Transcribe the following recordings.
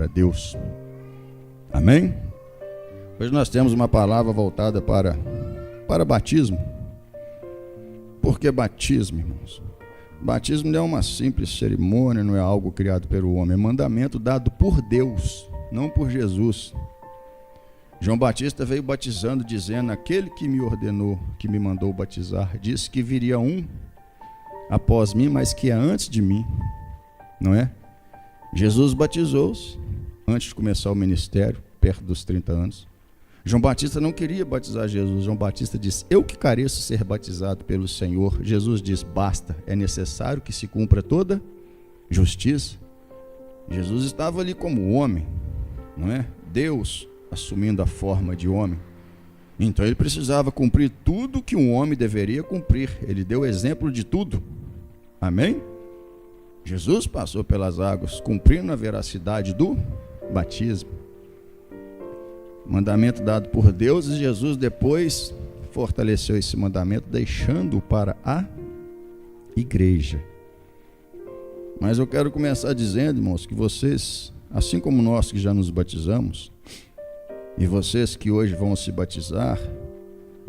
para Deus. Amém? Hoje nós temos uma palavra voltada para batismo. Por que batismo, irmãos? Batismo não é uma simples cerimônia, não é algo criado pelo homem, é mandamento dado por Deus, não por Jesus. João Batista veio batizando, dizendo: aquele que me ordenou, que me mandou batizar, disse que viria um após mim, mas que é antes de mim, não é? Jesus batizou-se antes de começar o ministério, perto dos 30 anos. João Batista não queria batizar Jesus. João Batista disse: eu que careço ser batizado pelo Senhor. Jesus diz: basta, é necessário que se cumpra toda justiça. Jesus estava ali como homem, não é? Deus assumindo a forma de homem. Então ele precisava cumprir tudo que um homem deveria cumprir. Ele deu exemplo de tudo. Amém? Jesus passou pelas águas, cumprindo a veracidade do batismo. Mandamento dado por Deus, e Jesus depois fortaleceu esse mandamento, deixando-o para a igreja. Mas eu quero começar dizendo, irmãos, que vocês, assim como nós que já nos batizamos, e vocês que hoje vão se batizar,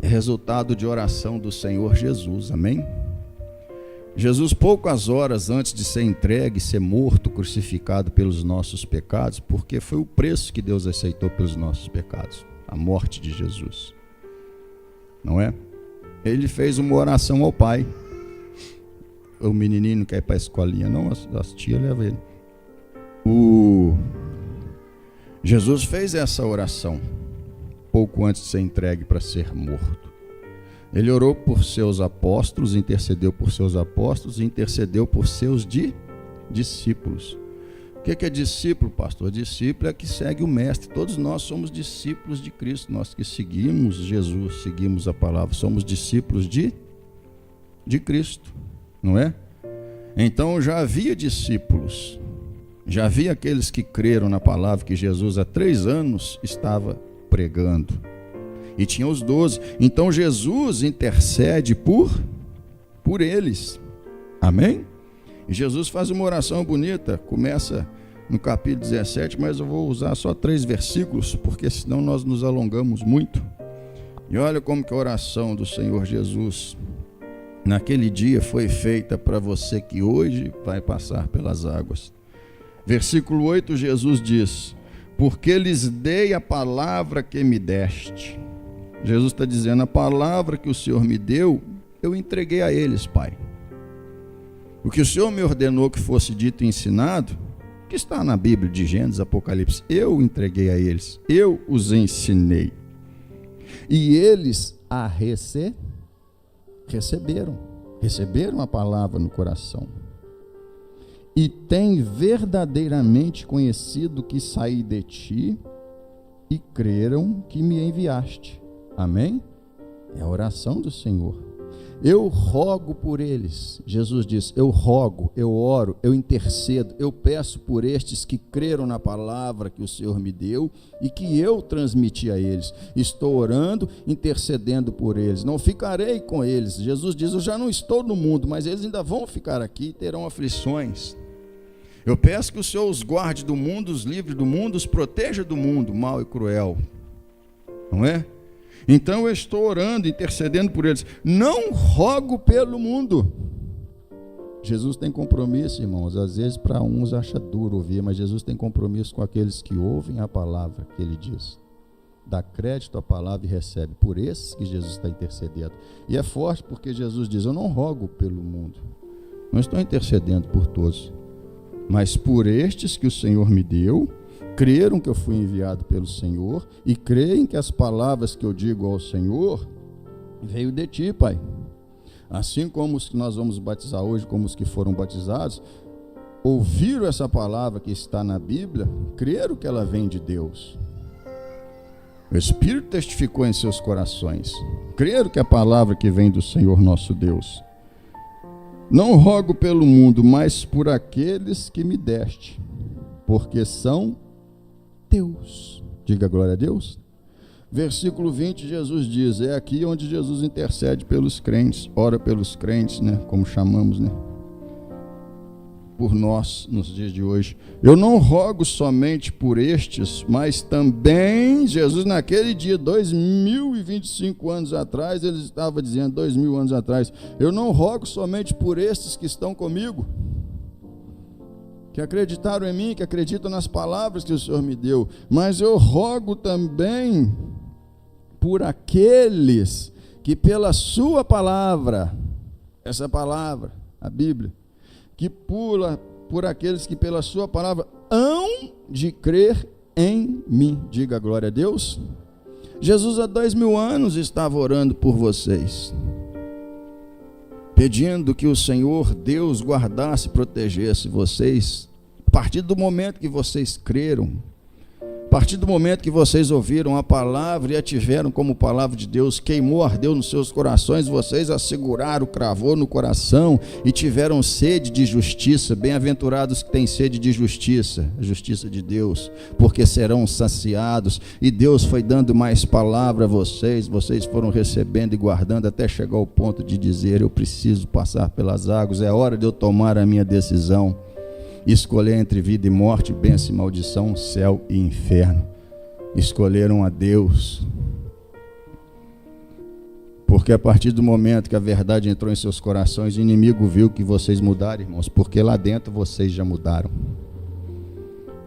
é resultado de oração do Senhor Jesus, amém? Jesus, poucas horas antes de ser entregue, ser morto, crucificado pelos nossos pecados, porque foi o preço que Deus aceitou pelos nossos pecados, a morte de Jesus, não é? Ele fez uma oração ao Pai. O menininho quer ir para a escolinha, não, as tia leva ele. Jesus fez essa oração pouco antes de ser entregue para ser morto. Ele orou por seus apóstolos, intercedeu por seus apóstolos e intercedeu por seus discípulos. O que é discípulo, pastor? Discípulo é que segue o mestre. Todos nós somos discípulos de Cristo. Nós que seguimos Jesus, seguimos a palavra, somos discípulos de Cristo, não é? Então já havia discípulos, já havia aqueles que creram na palavra que Jesus há 3 anos estava pregando. E tinha os 12. Então Jesus intercede por eles. Amém? E Jesus faz uma oração bonita. Começa no capítulo 17, mas eu vou usar só 3 versículos, porque senão nós nos alongamos muito. E olha como que a oração do Senhor Jesus naquele dia foi feita para você que hoje vai passar pelas águas. Versículo 8, Jesus diz: porque lhes dei a palavra que me deste. Jesus está dizendo: a palavra que o Senhor me deu, eu entreguei a eles, Pai. O que o Senhor me ordenou que fosse dito e ensinado, que está na Bíblia de Gênesis, Apocalipse, eu entreguei a eles, eu os ensinei. E eles a receberam a palavra no coração. E têm verdadeiramente conhecido que saí de ti e creram que me enviaste. Amém? É a oração do Senhor. Eu rogo por eles. Jesus diz: eu rogo, eu oro, eu intercedo, eu peço por estes que creram na palavra que o Senhor me deu e que eu transmiti a eles. Estou orando, intercedendo por eles. Não ficarei com eles. Jesus diz: eu já não estou no mundo, mas eles ainda vão ficar aqui e terão aflições. Eu peço que o Senhor os guarde do mundo, os livre do mundo, os proteja do mundo mau e cruel. Não é? Então eu estou orando, intercedendo por eles. Não rogo pelo mundo. Jesus tem compromisso, irmãos. Às vezes para uns acha duro ouvir, mas Jesus tem compromisso com aqueles que ouvem a palavra que ele diz. Dá crédito à palavra e recebe. Por esses que Jesus está intercedendo. E é forte porque Jesus diz: eu não rogo pelo mundo. Não estou intercedendo por todos, mas por estes que o Senhor me deu, creram que eu fui enviado pelo Senhor e creem que as palavras que eu digo ao Senhor veio de ti, Pai. Assim como os que nós vamos batizar hoje, como os que foram batizados, ouviram essa palavra que está na Bíblia, creram que ela vem de Deus. O Espírito testificou em seus corações, creram que a palavra que vem do Senhor nosso Deus. Não rogo pelo mundo, mas por aqueles que me deste, porque são teus. Diga glória a Deus. Versículo 20, Jesus diz: é aqui onde Jesus intercede pelos crentes, ora pelos crentes, né? Como chamamos, né? por nós nos dias de hoje. Eu não rogo somente por estes, mas também, Jesus naquele dia, 2025 anos atrás, ele estava dizendo, 2000 anos atrás, eu não rogo somente por estes que estão comigo, que acreditaram em mim, que acreditam nas palavras que o Senhor me deu, mas eu rogo também por aqueles que pela sua palavra, essa palavra, a Bíblia, que por aqueles que pela sua palavra hão de crer em mim. Diga glória a Deus. Jesus há 2000 anos estava orando por vocês, pedindo que o Senhor Deus guardasse e protegesse vocês, a partir do momento que vocês creram, a partir do momento que vocês ouviram a palavra e a tiveram como palavra de Deus, queimou, ardeu nos seus corações, vocês a seguraram, cravou no coração e tiveram sede de justiça. Bem-aventurados que têm sede de justiça, a justiça de Deus, porque serão saciados. E Deus foi dando mais palavra a vocês, vocês foram recebendo e guardando até chegar ao ponto de dizer: eu preciso passar pelas águas, é hora de eu tomar a minha decisão. Escolher entre vida e morte, bênção e maldição, céu e inferno. Escolheram a Deus, porque a partir do momento que a verdade entrou em seus corações, o inimigo viu que vocês mudaram, irmãos, porque lá dentro vocês já mudaram.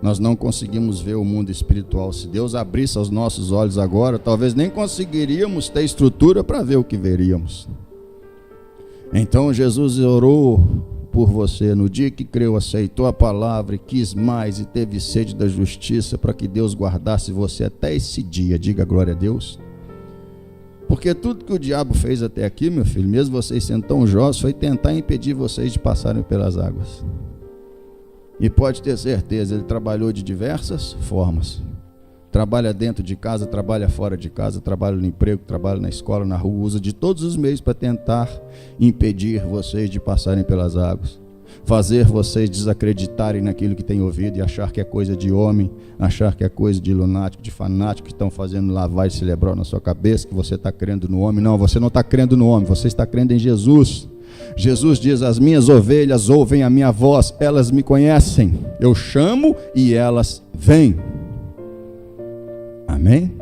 Nós não conseguimos ver o mundo espiritual. Se Deus abrisse os nossos olhos agora, talvez nem conseguiríamos ter estrutura para ver o que veríamos. Então Jesus orou por você, no dia que creu, aceitou a palavra e quis mais e teve sede da justiça, para que Deus guardasse você até esse dia. Diga glória a Deus. Porque tudo que o diabo fez até aqui, meu filho, mesmo vocês sendo tão jovens, foi tentar impedir vocês de passarem pelas águas. E pode ter certeza, ele trabalhou de diversas formas. Trabalha dentro de casa, trabalha fora de casa, trabalha no emprego, trabalha na escola, na rua, usa de todos os meios para tentar impedir vocês de passarem pelas águas, fazer vocês desacreditarem naquilo que têm ouvido e achar que é coisa de homem, achar que é coisa de lunático, de fanático, que estão fazendo lavagem cerebral na sua cabeça, que você está crendo no homem. Não, você não está crendo no homem, você está crendo em Jesus. Jesus diz: as minhas ovelhas ouvem a minha voz, elas me conhecem, eu chamo e elas vêm. Amém?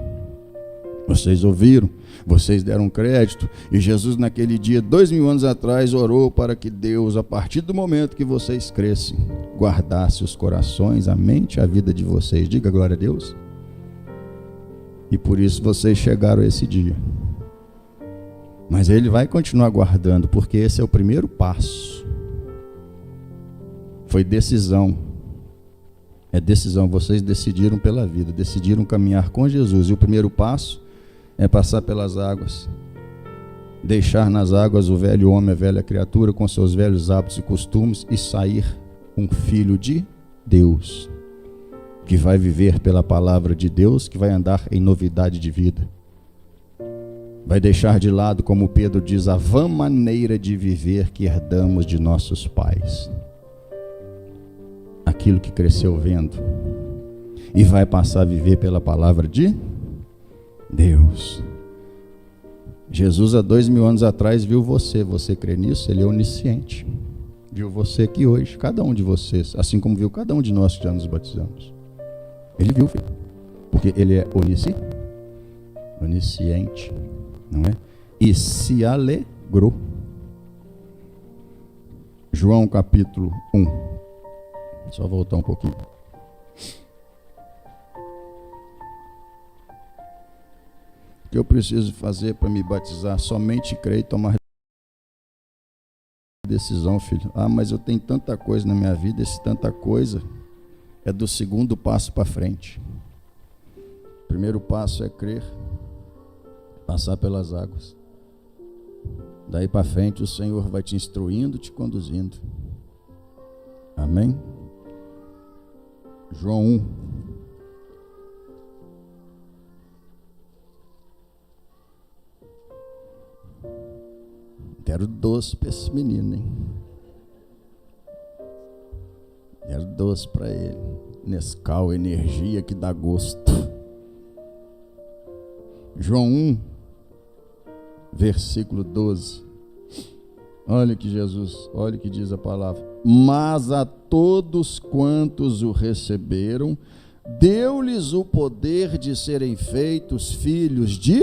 Vocês ouviram, vocês deram crédito, e Jesus naquele dia, 2000 anos atrás, orou para que Deus, a partir do momento que vocês crescem, guardasse os corações, a mente e a vida de vocês. Diga glória a Deus. E por isso vocês chegaram a esse dia. Mas Ele vai continuar guardando, porque esse é o primeiro passo. Foi decisão. É decisão, vocês decidiram pela vida, decidiram caminhar com Jesus, e o primeiro passo é passar pelas águas, deixar nas águas o velho homem, a velha criatura, com seus velhos hábitos e costumes, e sair um filho de Deus, que vai viver pela palavra de Deus, que vai andar em novidade de vida, vai deixar de lado, como Pedro diz, a vã maneira de viver que herdamos de nossos pais, aquilo que cresceu vendo, e vai passar a viver pela palavra de Deus. Jesus há 2000 anos atrás viu você crê nisso? Ele é onisciente, viu você aqui hoje, cada um de vocês, assim como viu cada um de nós que já nos batizamos. Ele viu, filho, porque Ele é onisciente, não é? E se alegrou. João capítulo 1. Só voltar um pouquinho. O que eu preciso fazer para me batizar? Somente crer e tomar decisão, filho. Ah, mas eu tenho tanta coisa na minha vida. Esse tanta coisa é do segundo passo para frente. O primeiro passo é crer, passar pelas águas. Daí para frente o Senhor vai te instruindo, te conduzindo. Amém? João 1. Deram doce para esse menino, hein? Deram doce para ele. Nescau, energia que dá gosto. João 1, versículo 12. Olha que Jesus, olha que diz a palavra. Mas a todos quantos o receberam, deu-lhes o poder de serem feitos filhos de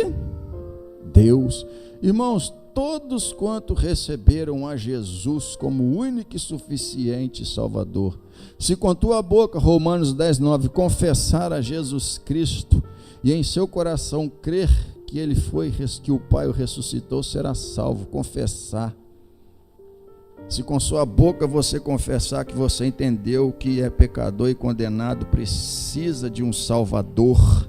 Deus. Irmãos, todos quanto receberam a Jesus como único e suficiente Salvador, se com tua boca, Romanos 10:9, confessar a Jesus Cristo e em seu coração crer que ele foi, que o Pai o ressuscitou, será salvo. Confessar. Se com sua boca você confessar que você entendeu que é pecador e condenado, precisa de um Salvador,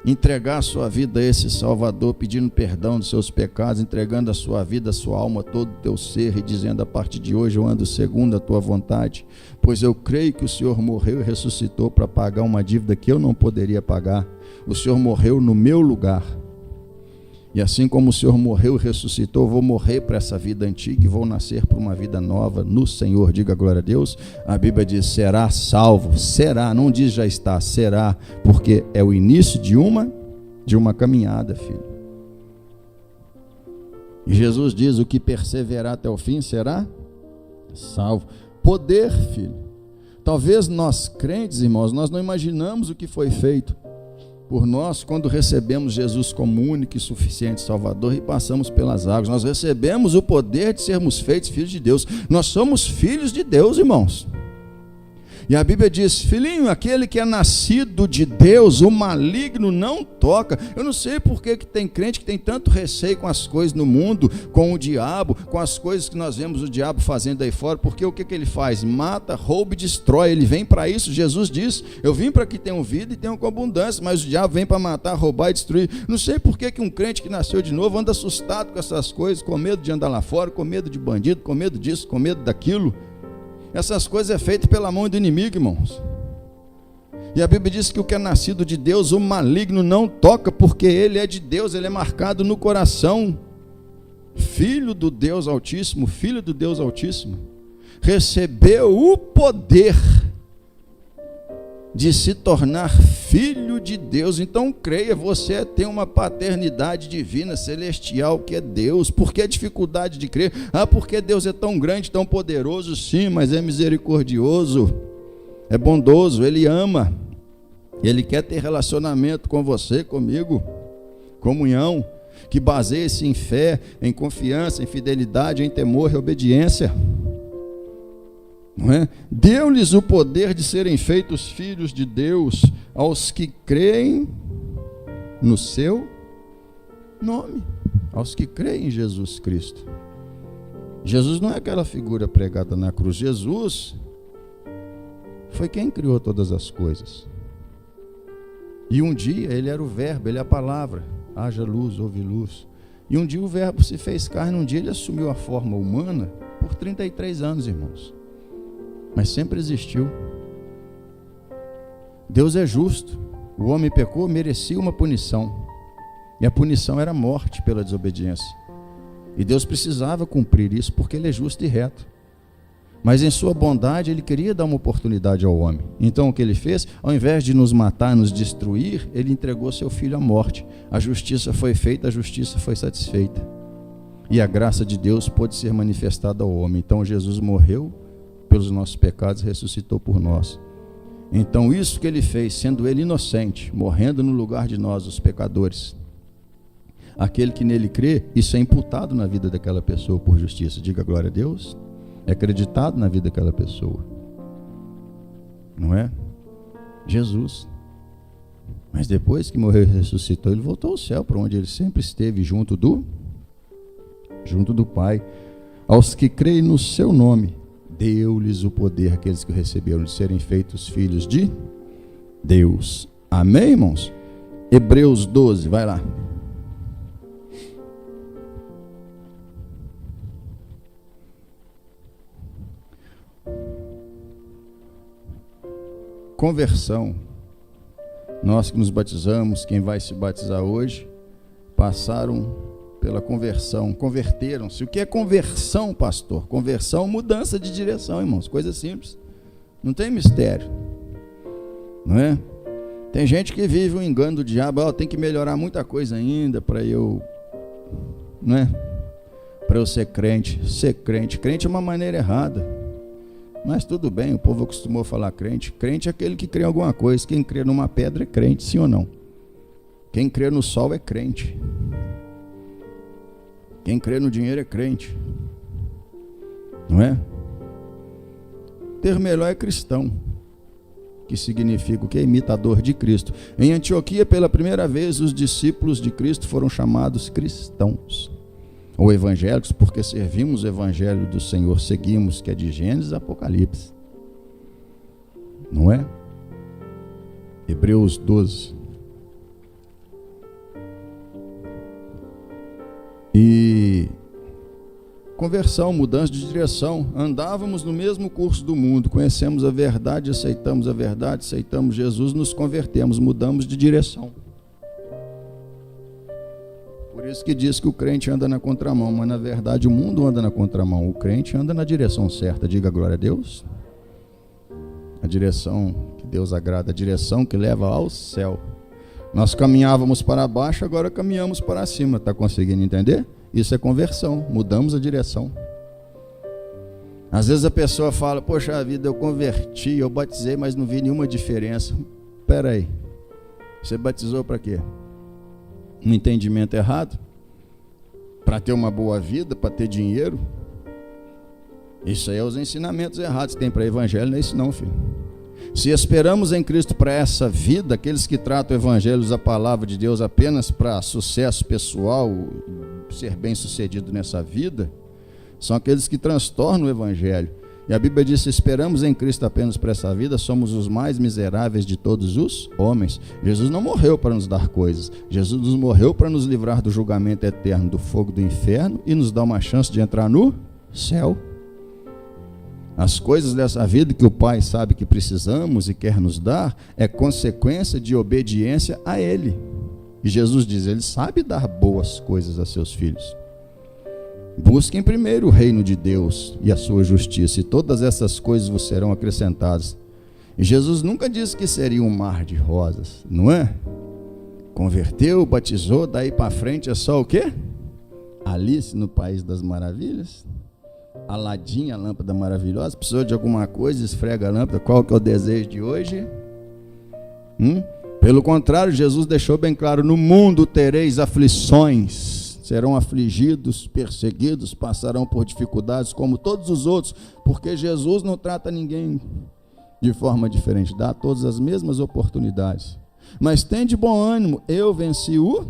entregar a sua vida a esse Salvador, pedindo perdão dos seus pecados, entregando a sua vida, a sua alma, todo o teu ser, e dizendo: a partir de hoje eu ando segundo a tua vontade, pois eu creio que o Senhor morreu e ressuscitou para pagar uma dívida que eu não poderia pagar. O Senhor morreu no meu lugar, e assim como o Senhor morreu e ressuscitou, eu vou morrer para essa vida antiga e vou nascer para uma vida nova no Senhor. Diga glória a Deus. A Bíblia diz: será salvo. Será, não diz já está, será, porque é o início de uma caminhada, filho. E Jesus diz: o que perseverar até o fim será salvo. Poder, filho. Talvez nós crentes, irmãos, nós não imaginamos o que foi feito por nós quando recebemos Jesus como único e suficiente Salvador e passamos pelas águas. Nós recebemos o poder de sermos feitos filhos de Deus. Nós somos filhos de Deus, irmãos. E a Bíblia diz: filhinho, aquele que é nascido de Deus, o maligno não toca. Eu não sei por que tem crente que tem tanto receio com as coisas no mundo, com o diabo, com as coisas que nós vemos o diabo fazendo aí fora, porque o que ele faz? Mata, rouba e destrói. Ele vem para isso. Jesus diz: eu vim para que tenham vida e tenham com abundância, mas o diabo vem para matar, roubar e destruir. Não sei por que um crente que nasceu de novo anda assustado com essas coisas, com medo de andar lá fora, com medo de bandido, com medo disso, com medo daquilo. Essas coisas é feito pela mão do inimigo, irmãos. E a Bíblia diz que o que é nascido de Deus, o maligno não toca, porque ele é de Deus, ele é marcado no coração. Filho do Deus Altíssimo, filho do Deus Altíssimo, recebeu o poder de se tornar filho de Deus. Então creia, você tem uma paternidade divina, celestial, que é Deus. Por que a dificuldade de crer? Porque Deus é tão grande, tão poderoso. Sim, mas é misericordioso, é bondoso, Ele ama, Ele quer ter relacionamento com você, comigo, comunhão, que baseie-se em fé, em confiança, em fidelidade, em temor e obediência. Não é? Deu-lhes o poder de serem feitos filhos de Deus aos que creem no seu nome, aos que creem em Jesus Cristo. Jesus não é aquela figura pregada na cruz. Jesus foi quem criou todas as coisas. E um dia ele era o verbo, ele é a palavra. Haja luz, houve luz. E um dia o verbo se fez carne, um dia ele assumiu a forma humana por 33 anos, irmãos. Mas sempre existiu. Deus é justo. O homem pecou, merecia uma punição. E a punição era a morte pela desobediência. E Deus precisava cumprir isso porque Ele é justo e reto. Mas em sua bondade Ele queria dar uma oportunidade ao homem. Então o que Ele fez? Ao invés de nos matar, nos destruir, Ele entregou seu Filho à morte. A justiça foi feita, a justiça foi satisfeita. E a graça de Deus pôde ser manifestada ao homem. Então Jesus morreu pelos nossos pecados, ressuscitou por nós. Então isso que ele fez, sendo ele inocente, morrendo no lugar de nós, os pecadores, aquele que nele crê, isso é imputado na vida daquela pessoa por justiça. Diga glória a Deus. É acreditado na vida daquela pessoa, não é? Jesus. Mas depois que morreu e ressuscitou, ele voltou ao céu, para onde ele sempre esteve, junto do Pai. Aos que creem no seu nome, deu-lhes o poder, aqueles que o receberam, de serem feitos filhos de Deus. Amém, irmãos? Hebreus 12, vai lá. Conversão. Nós que nos batizamos, quem vai se batizar hoje, passaram pela conversão, converteram-se. O que é conversão, pastor? Conversão, mudança de direção, irmãos, coisa simples, não tem mistério, não é? Tem gente que vive o engano do diabo: tem que melhorar muita coisa ainda para eu, não é? para eu ser crente. Crente é uma maneira errada. Mas tudo bem, o povo acostumou falar crente. Crente é aquele que crê em alguma coisa. Quem crê numa pedra é crente, sim ou não? Quem crê no sol é crente. Quem crê no dinheiro é crente. Não é? Ter melhor é cristão, que significa o que? Imitador de Cristo. Em Antioquia, pela primeira vez, os discípulos de Cristo foram chamados cristãos, ou evangélicos, porque servimos o evangelho do Senhor, seguimos, que é de Gênesis a Apocalipse. Não é? Hebreus 12. E conversão, mudança de direção. Andávamos no mesmo curso do mundo, conhecemos a verdade, aceitamos Jesus, nos convertemos, mudamos de direção. Por isso que diz que o crente anda na contramão, mas na verdade o mundo anda na contramão, o crente anda na direção certa. Diga glória a Deus. A direção que Deus agrada, a direção que leva ao céu. Nós caminhávamos para baixo, agora caminhamos para cima. Está conseguindo entender? Isso é conversão, mudamos a direção. Às vezes a pessoa fala: poxa vida, eu converti, eu batizei, mas não vi nenhuma diferença. Espera aí, você batizou para quê? Um entendimento errado? Para ter uma boa vida, para ter dinheiro? Isso aí é os ensinamentos errados que tem para evangelho, não é isso não, filho. Se esperamos em Cristo para essa vida, aqueles que tratam o evangelho, a palavra de Deus apenas para sucesso pessoal, ser bem sucedido nessa vida, são aqueles que transtornam o evangelho. E a Bíblia diz: se esperamos em Cristo apenas para essa vida, somos os mais miseráveis de todos os homens. Jesus não morreu para nos dar coisas, Jesus nos morreu para nos livrar do julgamento eterno, do fogo do inferno, e nos dar uma chance de entrar no céu. As coisas dessa vida que o Pai sabe que precisamos e quer nos dar é consequência de obediência a Ele. E Jesus diz: Ele sabe dar boas coisas a seus filhos. Busquem primeiro o reino de Deus e a sua justiça, e todas essas coisas vos serão acrescentadas. E Jesus nunca disse que seria um mar de rosas, não é? Converteu, batizou, daí para frente é só o quê? Alice no País das Maravilhas? Aladim, a lâmpada maravilhosa. Precisou de alguma coisa, esfrega a lâmpada. Qual que é o desejo de hoje? Pelo contrário, Jesus deixou bem claro: no mundo tereis aflições, serão afligidos, perseguidos, passarão por dificuldades como todos os outros, porque Jesus não trata ninguém de forma diferente, dá a todos as mesmas oportunidades. Mas tem de bom ânimo, eu venci o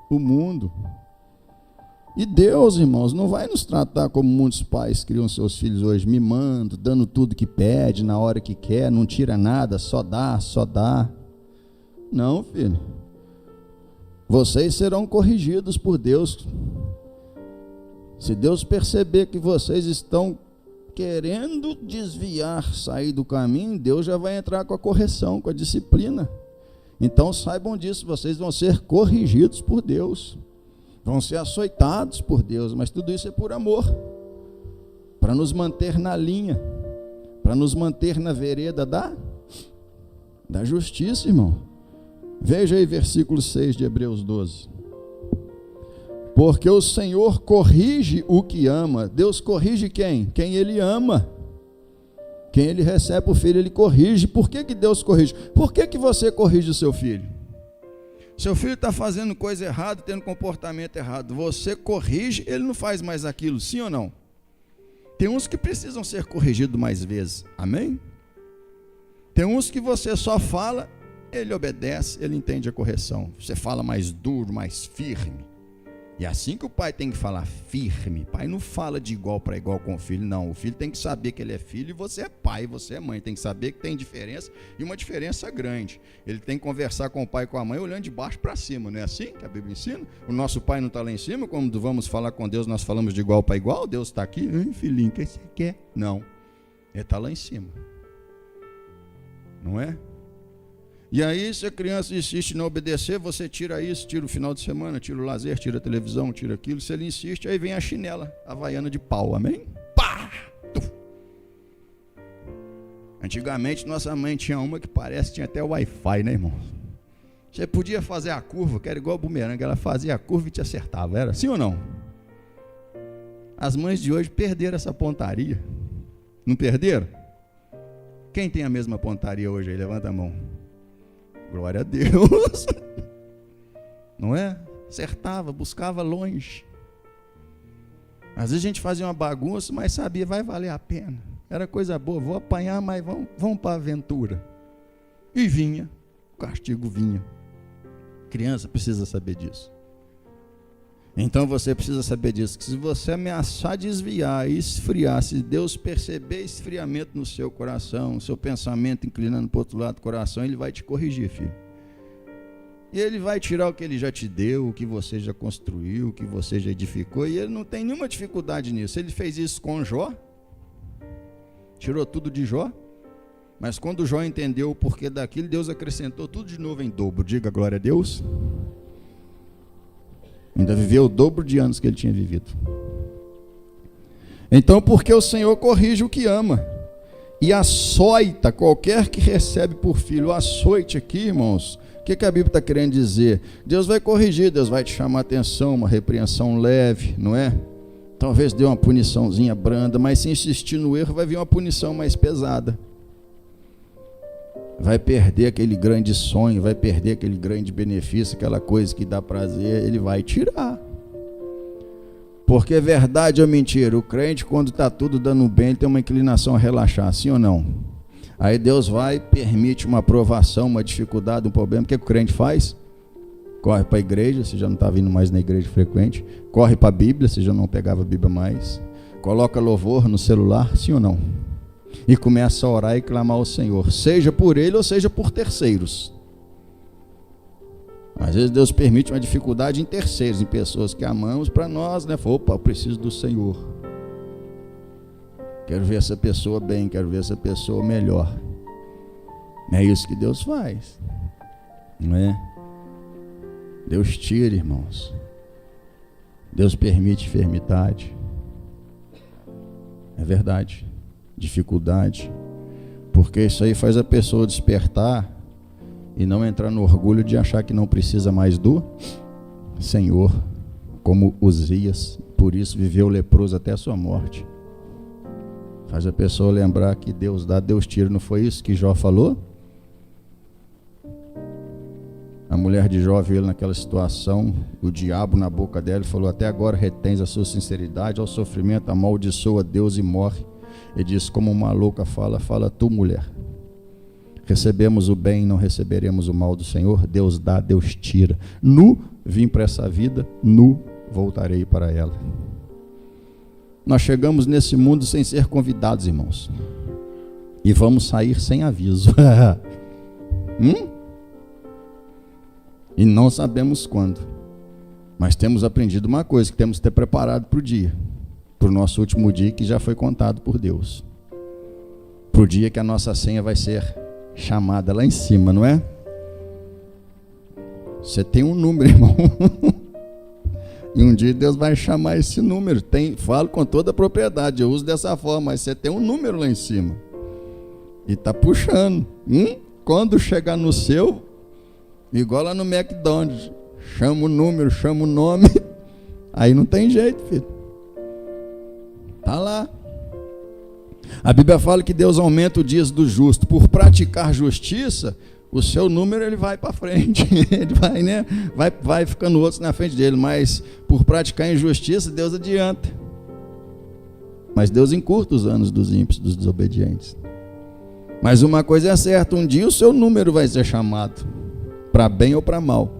mundo. E Deus, irmãos, não vai nos tratar como muitos pais criam seus filhos hoje, mimando, dando tudo que pede, na hora que quer, não tira nada, só dá. Não, filho. Vocês serão corrigidos por Deus. Se Deus perceber que vocês estão querendo desviar, sair do caminho, Deus já vai entrar com a correção, com a disciplina. Então saibam disso, vocês vão ser corrigidos por Deus. Vão ser açoitados por Deus, mas tudo isso é por amor, para nos manter na linha, para nos manter na vereda da justiça, irmão. Veja aí versículo 6 de Hebreus 12. Porque o Senhor corrige o que ama. Deus corrige quem? Quem Ele ama. Quem Ele recebe o filho, Ele corrige. Por que Deus corrige? Por que você corrige o seu filho? Seu filho está fazendo coisa errada, tendo comportamento errado, você corrige, ele não faz mais aquilo, sim ou não? Tem uns que precisam ser corrigidos mais vezes, amém? Tem uns que você só fala, ele obedece, ele entende a correção. Você fala mais duro, mais firme. E é assim que o pai tem que falar, firme. O pai não fala de igual para igual com o filho, não. O filho tem que saber que ele é filho e você é pai, você é mãe. Tem que saber que tem diferença, e uma diferença grande. Ele tem que conversar com o pai e com a mãe olhando de baixo para cima, não é assim que a Bíblia ensina? O nosso pai não está lá em cima, quando vamos falar com Deus, nós falamos de igual para igual. Deus está aqui, filhinho, o que você quer? Não, ele está lá em cima, não é? E aí, se a criança insiste em não obedecer, você tira isso, tira o final de semana, tira o lazer, tira a televisão, tira aquilo. Se ele insiste, aí vem a chinela, a havaiana de pau, amém? Pá! Tuf. Antigamente, nossa mãe tinha uma que parece que tinha até Wi-Fi, né, irmão? Você podia fazer a curva, que era igual a bumerangue, ela fazia a curva e te acertava, era assim ou não? As mães de hoje perderam essa pontaria. Não perderam? Quem tem a mesma pontaria hoje aí? Levanta a mão. Glória a Deus. Não é? Acertava, buscava longe. Às vezes a gente fazia uma bagunça, mas sabia, vai valer a pena. Era coisa boa, vou apanhar, mas vamos para a aventura. E vinha, o castigo vinha. Criança precisa saber disso. Então você precisa saber disso, que se você ameaçar desviar e esfriar, se Deus perceber esfriamento no seu coração, seu pensamento inclinando para o outro lado do coração, Ele vai te corrigir, filho. E Ele vai tirar o que Ele já te deu, o que você já construiu, o que você já edificou, e Ele não tem nenhuma dificuldade nisso. Ele fez isso com Jó, tirou tudo de Jó, mas quando Jó entendeu o porquê daquilo, Deus acrescentou tudo de novo em dobro. Diga glória a Deus. Ainda viveu o dobro de anos que ele tinha vivido. Então, porque o Senhor corrige o que ama e açoita qualquer que recebe por filho. O açoite aqui, irmãos, o que a Bíblia está querendo dizer? Deus vai corrigir, Deus vai te chamar a atenção, uma repreensão leve, não é? Talvez dê uma puniçãozinha branda, mas se insistir no erro, vai vir uma punição mais pesada. Vai perder aquele grande sonho, vai perder aquele grande benefício, aquela coisa que dá prazer, Ele vai tirar. Porque é verdade ou mentira? O crente, quando está tudo dando bem, ele tem uma inclinação a relaxar, sim ou não? Aí Deus vai, permite uma provação, uma dificuldade, um problema. O que o crente faz? Corre para a igreja, se já não está vindo mais na igreja frequente. Corre para a Bíblia, se já não pegava a Bíblia mais. Coloca louvor no celular, sim ou não? E começa a orar e clamar ao Senhor, seja por ele ou seja por terceiros. Às vezes Deus permite uma dificuldade em terceiros, em pessoas que amamos, para nós, né? Opa, eu preciso do Senhor. Quero ver essa pessoa bem, quero ver essa pessoa melhor. É isso que Deus faz, não é? Deus tira, irmãos. Deus permite enfermidade. É verdade. Dificuldade, porque isso aí faz a pessoa despertar e não entrar no orgulho de achar que não precisa mais do Senhor, como Uzias, por isso viveu leproso até a sua morte. Faz a pessoa lembrar que Deus dá, Deus tira. Não foi isso que Jó falou? A mulher de Jó viu ele naquela situação, o diabo na boca dela, e falou: até agora retens a sua sinceridade, ao sofrimento amaldiçoa Deus e morre. Ele diz: como uma louca fala tu, mulher. Recebemos o bem, não receberemos o mal do Senhor. Deus dá, Deus tira. Nu vim para essa vida, nu voltarei para ela. Nós chegamos nesse mundo sem ser convidados, irmãos, e vamos sair sem aviso. E não sabemos quando, mas temos aprendido uma coisa, que temos que ter preparado para o dia, para o nosso último dia, que já foi contado por Deus, para o dia que a nossa senha vai ser chamada lá em cima, não é? Você tem um número, irmão, e um dia Deus vai chamar esse número. Falo com toda a propriedade, eu uso dessa forma, mas você tem um número lá em cima e está puxando. Quando chegar no seu, igual lá no McDonald's, chama o número, chama o nome, aí não tem jeito, filho. Está lá. A Bíblia fala que Deus aumenta os dias do justo. Por praticar justiça, o seu número ele vai para frente. Ele vai, né? Vai ficando outros na frente dele. Mas por praticar injustiça, Deus adianta. Mas Deus encurta os anos dos ímpios, dos desobedientes. Mas uma coisa é certa: um dia o seu número vai ser chamado, para bem ou para mal.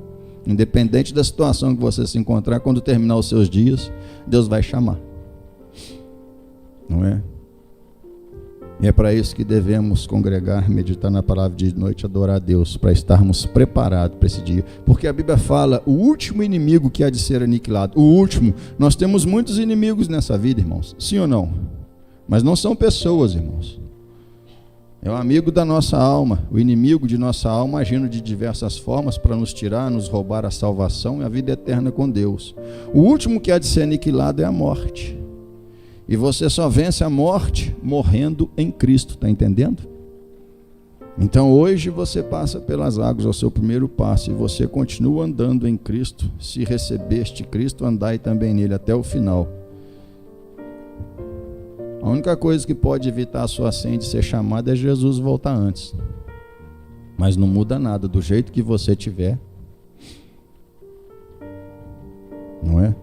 Independente da situação que você se encontrar, quando terminar os seus dias, Deus vai chamar. Não é? E é para isso que devemos congregar, meditar na palavra de noite, adorar a Deus, para estarmos preparados para esse dia. Porque a Bíblia fala, o último inimigo que há de ser aniquilado, o último. Nós temos muitos inimigos nessa vida, irmãos, sim ou não? Mas não são pessoas, irmãos. É o amigo da nossa alma, o inimigo de nossa alma, agindo de diversas formas para nos tirar, nos roubar a salvação e a vida eterna com Deus. O último que há de ser aniquilado é a morte. E você só vence a morte morrendo em Cristo, está entendendo? Então hoje você passa pelas águas ao seu primeiro passo e você continua andando em Cristo. Se recebeste Cristo, andai também nele até o final. A única coisa que pode evitar a sua senha de ser chamada é Jesus voltar antes. Mas não muda nada, do jeito que você tiver. Não é?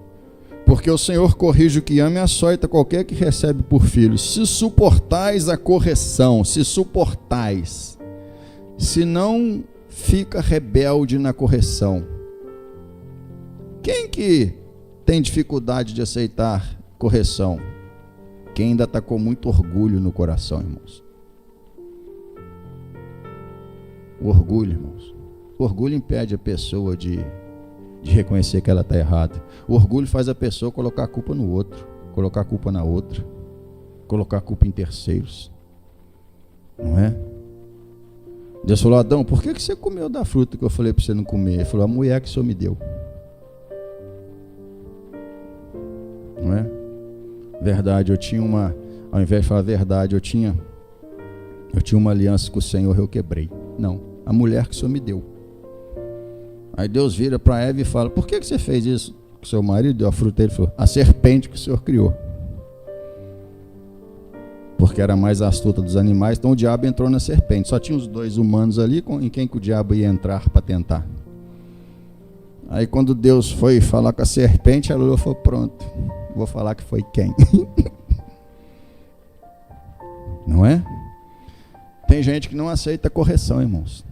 Porque o Senhor corrige o que ama e açoita qualquer que recebe por filho. Se suportais a correção, se suportais, se não fica rebelde na correção. Quem que tem dificuldade de aceitar correção? Quem ainda está com muito orgulho no coração, irmãos. O orgulho, irmãos. O orgulho impede a pessoa de reconhecer que ela está errada. O orgulho faz a pessoa colocar a culpa no outro, colocar a culpa na outra, colocar a culpa em terceiros. Não é? Deus falou: Adão, por que você comeu da fruta que eu falei para você não comer? Ele falou: a mulher que o Senhor me deu. Não é? Verdade, eu tinha uma, ao invés de falar verdade, eu tinha uma aliança com o Senhor, eu quebrei. Não, a mulher que o Senhor me deu. Aí Deus vira para Eva e fala: por que você fez isso com seu marido? Deu a fruta. Ele falou: a serpente que o Senhor criou. Porque era mais astuta dos animais, então o diabo entrou na serpente. Só tinha os dois humanos ali, em quem que o diabo ia entrar para tentar. Aí quando Deus foi falar com a serpente, ela olhou e falou: pronto, vou falar que foi quem? Não é? Tem gente que não aceita correção, irmãos.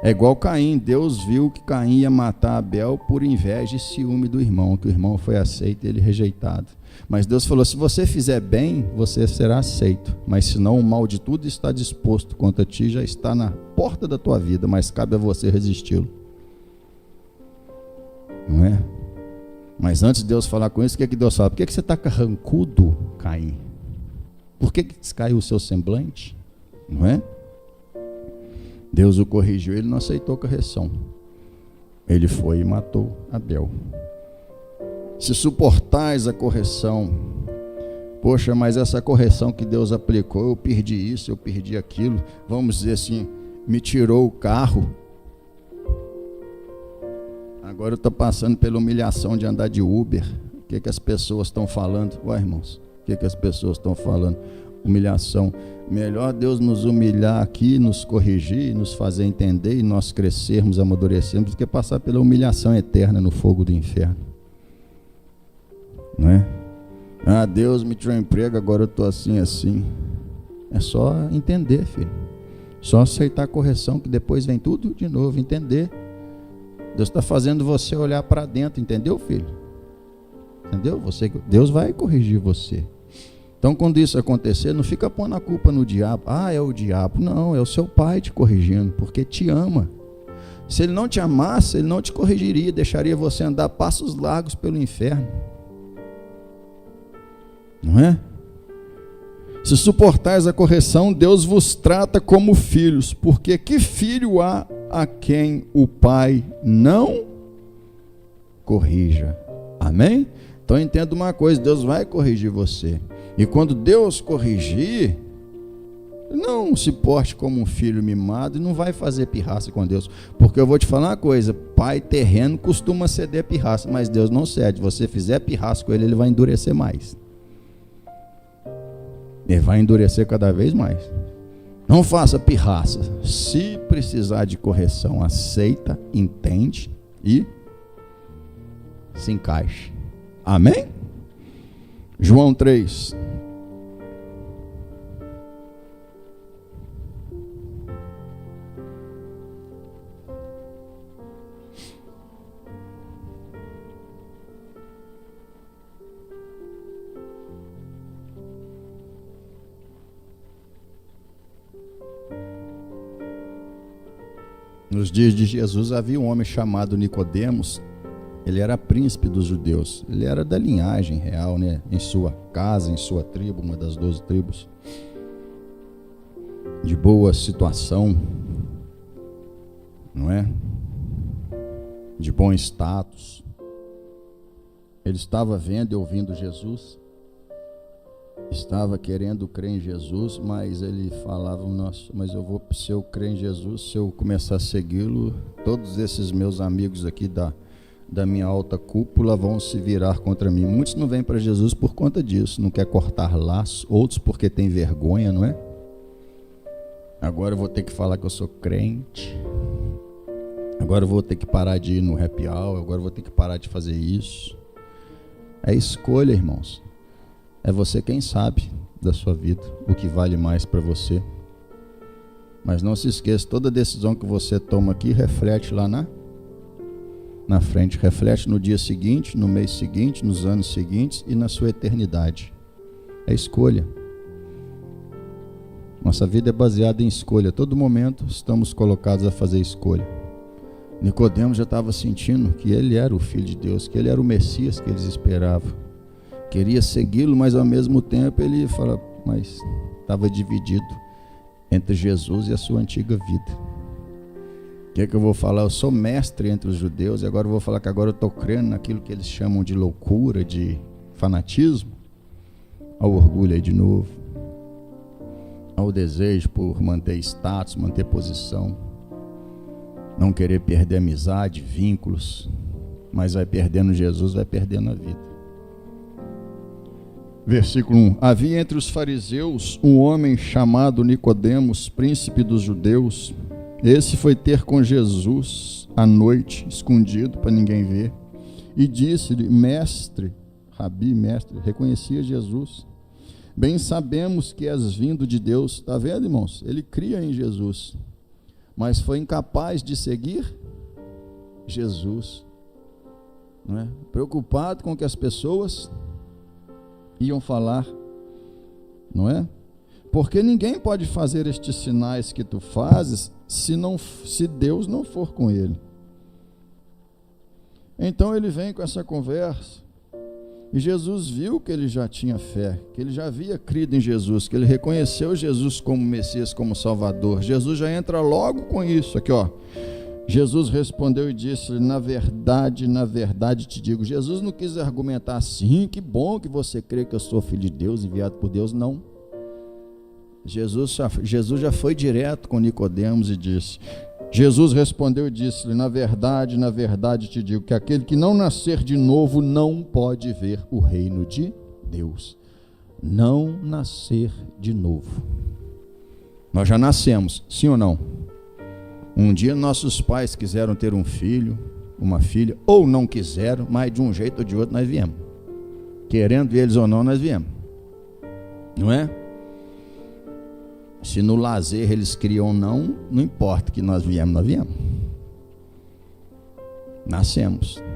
É igual Caim. Deus viu que Caim ia matar Abel por inveja e ciúme do irmão, que o irmão foi aceito e ele rejeitado. Mas Deus falou: se você fizer bem, você será aceito. Mas se não, o mal de tudo está disposto contra ti, já está na porta da tua vida, mas cabe a você resisti-lo. Não é? Mas antes de Deus falar com isso, o que é que Deus fala? Por que você está carrancudo, Caim? Por que descaiu o seu semblante? Não é? Deus o corrigiu, ele não aceitou correção. Ele foi e matou Abel. Se suportais a correção, poxa, mas essa correção que Deus aplicou, eu perdi isso, eu perdi aquilo, vamos dizer assim, me tirou o carro. Agora eu estou passando pela humilhação de andar de Uber. O que que as pessoas estão falando? Ué, irmãos, o que que as pessoas estão falando? Humilhação. Melhor Deus nos humilhar aqui, nos corrigir, nos fazer entender e nós crescermos, amadurecermos, do que passar pela humilhação eterna no fogo do inferno. Não é? Ah, Deus me tirou emprego, agora eu estou assim. É só entender, filho. Só aceitar a correção, que depois vem tudo de novo. Entender. Deus está fazendo você olhar para dentro, entendeu, filho? Entendeu? Deus vai corrigir você. Então, quando isso acontecer, não fica pondo a culpa no diabo. Ah, é o diabo. Não, é o seu pai te corrigindo, porque te ama. Se ele não te amasse, ele não te corrigiria, deixaria você andar passos largos pelo inferno. Não é? Se suportais a correção, Deus vos trata como filhos, porque que filho há a quem o pai não corrija? Amém? Então entenda uma coisa, Deus vai corrigir você. E quando Deus corrigir, não se porte como um filho mimado e não vai fazer pirraça com Deus. Porque eu vou te falar uma coisa, pai terreno costuma ceder pirraça, mas Deus não cede. Se você fizer pirraça com ele, ele vai endurecer mais. Ele vai endurecer cada vez mais. Não faça pirraça. Se precisar de correção, aceita, entende e se encaixe. Amém? João 3. Nos dias de Jesus havia um homem chamado Nicodemos. Ele era príncipe dos judeus. Ele era da linhagem real, né? Em sua casa, em sua tribo, uma das 12 tribos. De boa situação, não é? De bom status. Ele estava vendo e ouvindo Jesus. Estava querendo crer em Jesus, mas ele falava: nossa, mas se eu crer em Jesus, se eu começar a segui-lo, todos esses meus amigos aqui da minha alta cúpula vão se virar contra mim. Muitos não vêm para Jesus por conta disso, não quer cortar laços, outros porque tem vergonha, não é? Agora eu vou ter que falar que eu sou crente, agora eu vou ter que parar de ir no happy hour, agora eu vou ter que parar de fazer isso. É escolha, irmãos. É você quem sabe da sua vida, o que vale mais para você. Mas não se esqueça, toda decisão que você toma aqui reflete lá na frente, reflete no dia seguinte, no mês seguinte, nos anos seguintes e na sua eternidade. É escolha. Nossa vida é baseada em escolha. A todo momento estamos colocados a fazer escolha. Nicodemos já estava sentindo que ele era o Filho de Deus, que ele era o Messias que eles esperavam. Queria segui-lo, mas ao mesmo tempo ele fala, mas estava dividido entre Jesus e a sua antiga vida. O que é que eu vou falar? Eu sou mestre entre os judeus e agora eu vou falar que agora eu estou crendo naquilo que eles chamam de loucura, de fanatismo. Ao orgulho aí de novo, ao desejo por manter status, manter posição, não querer perder amizade, vínculos, mas vai perdendo Jesus, vai perdendo a vida. Versículo 1. Havia entre os fariseus um homem chamado Nicodemos, príncipe dos judeus. Esse foi ter com Jesus à noite, escondido para ninguém ver, e disse-lhe, mestre, rabi, mestre, reconhecia Jesus. Bem sabemos que és vindo de Deus. Está vendo, irmãos? Ele cria em Jesus, mas foi incapaz de seguir Jesus, não é? Preocupado com o que as pessoas iam falar, não é? Porque ninguém pode fazer estes sinais que tu fazes se Deus não for com ele. Então ele vem com essa conversa e Jesus viu que ele já tinha fé, que ele já havia crido em Jesus, que ele reconheceu Jesus como Messias, como Salvador. Jesus já entra logo com isso aqui, ó. Jesus respondeu e disse, na verdade te digo. Jesus não quis argumentar assim, que bom que você crê que eu sou filho de Deus, enviado por Deus, não. Jesus já foi direto com Nicodemos e disse, Jesus respondeu e disse-lhe, na verdade te digo, que aquele que não nascer de novo não pode ver o reino de Deus. Não nascer de novo. Nós já nascemos, sim ou não? Um dia nossos pais quiseram ter um filho, uma filha, ou não quiseram, mas de um jeito ou de outro nós viemos. Querendo eles ou não, nós viemos. Não é? Se no lazer eles criam ou não, não importa que nós viemos, nós viemos.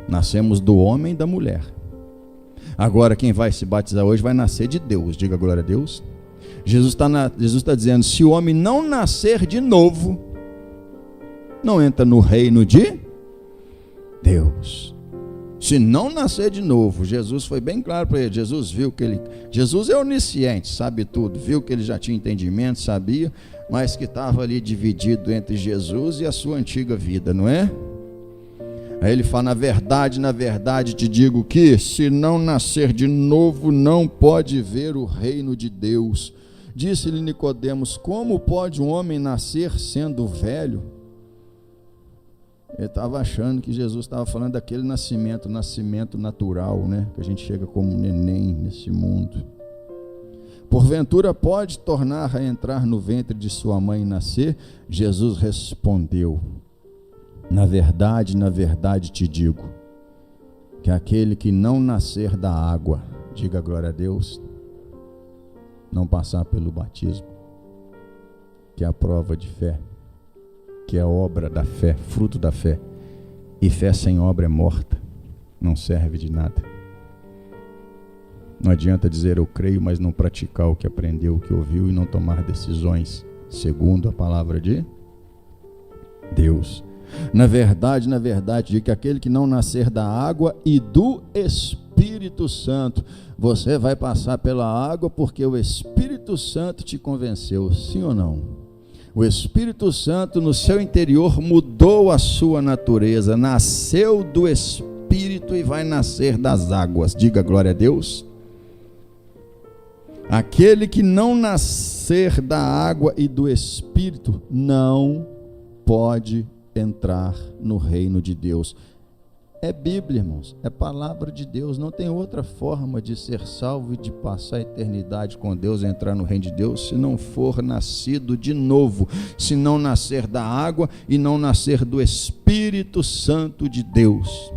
Nascemos do homem e da mulher. Agora quem vai se batizar hoje vai nascer de Deus, diga glória a Deus. Jesus está dizendo, se o homem não nascer de novo, não entra no reino de Deus. Se não nascer de novo, Jesus foi bem claro para ele. Jesus é onisciente, sabe tudo, viu que ele já tinha entendimento, sabia, mas que estava ali dividido entre Jesus e a sua antiga vida, não é? Aí ele fala, na verdade te digo que se não nascer de novo, não pode ver o reino de Deus. Disse-lhe Nicodemos, como pode um homem nascer sendo velho? Ele estava achando que Jesus estava falando daquele nascimento natural, né? Que a gente chega como um neném nesse mundo. Porventura pode tornar a entrar no ventre de sua mãe e nascer? Jesus respondeu, na verdade te digo, que aquele que não nascer da água, diga glória a Deus, não passar pelo batismo, que é a prova de fé, que é a obra da fé, fruto da fé, e fé sem obra é morta, não serve de nada. Não adianta dizer eu creio, mas não praticar o que aprendeu, o que ouviu e não tomar decisões segundo a palavra de Deus. Na verdade, digo que aquele que não nascer da água e do Espírito Santo, você vai passar pela água porque o Espírito Santo te convenceu, sim ou não? O Espírito Santo no seu interior mudou a sua natureza, nasceu do Espírito e vai nascer das águas, diga glória a Deus. Aquele que não nascer da água e do Espírito não pode entrar no reino de Deus. É Bíblia, irmãos, é palavra de Deus. Não tem outra forma de ser salvo e de passar a eternidade com Deus, entrar no reino de Deus, se não for nascido de novo, se não nascer da água e não nascer do Espírito Santo de Deus.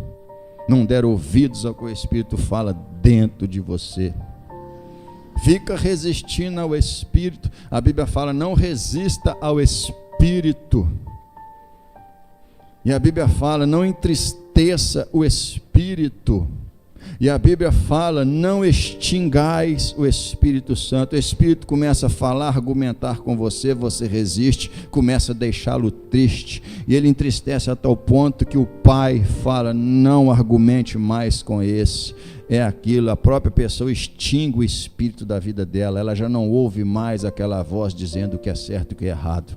Não der ouvidos ao que o Espírito fala dentro de você. Fica resistindo ao Espírito. A Bíblia fala, não resista ao Espírito. E a Bíblia fala, não entristeça o Espírito. E a Bíblia fala, não extingais o Espírito Santo. O Espírito começa a falar, argumentar com você, você resiste, começa a deixá-lo triste. E ele entristece a tal ponto que o Pai fala, não argumente mais com esse. É aquilo, a própria pessoa extingue o Espírito da vida dela. Ela já não ouve mais aquela voz dizendo o que é certo e o que é errado.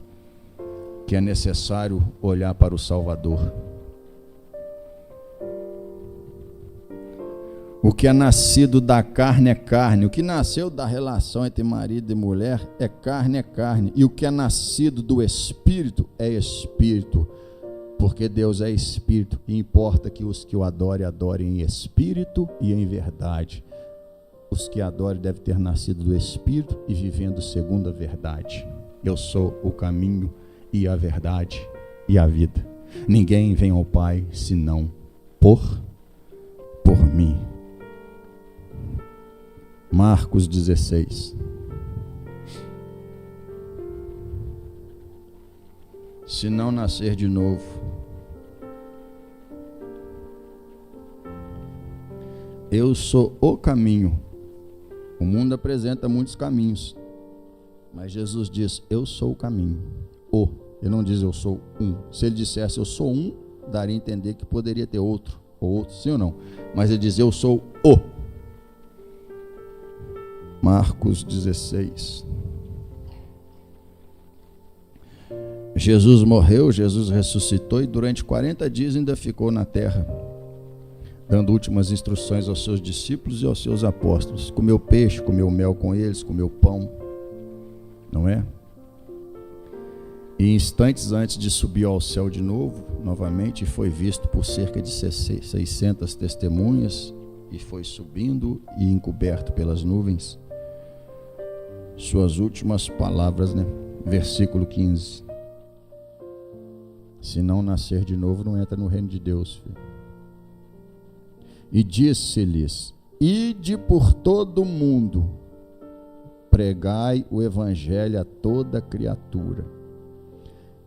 Que é necessário olhar para o Salvador. O que é nascido da carne é carne. O que nasceu da relação entre marido e mulher é carne, E o que é nascido do Espírito é Espírito. Porque Deus é Espírito e importa que os que o adorem em Espírito e em verdade. Os que adorem devem ter nascido do Espírito e vivendo segundo a verdade. Eu sou o caminho e a verdade e a vida. Ninguém vem ao Pai senão por mim. Marcos 16. Se não nascer de novo, eu sou o caminho. O mundo apresenta muitos caminhos, mas Jesus diz, eu sou o caminho. Ele não diz eu sou um. Se ele dissesse eu sou um, daria a entender que poderia ter outro, sim ou não? Mas ele diz eu sou o. Marcos 16. Jesus morreu, Jesus ressuscitou e durante 40 dias ainda ficou na terra, dando últimas instruções aos seus discípulos e aos seus apóstolos. Comeu peixe, comeu mel com eles, comeu pão, não é? E instantes antes de subir ao céu de novo, novamente, foi visto por cerca de 600 testemunhas, e foi subindo e encoberto pelas nuvens. Suas últimas palavras, né? Versículo 15. Se não nascer de novo, não entra no reino de Deus, filho. E disse-lhes, ide por todo o mundo, pregai o evangelho a toda criatura.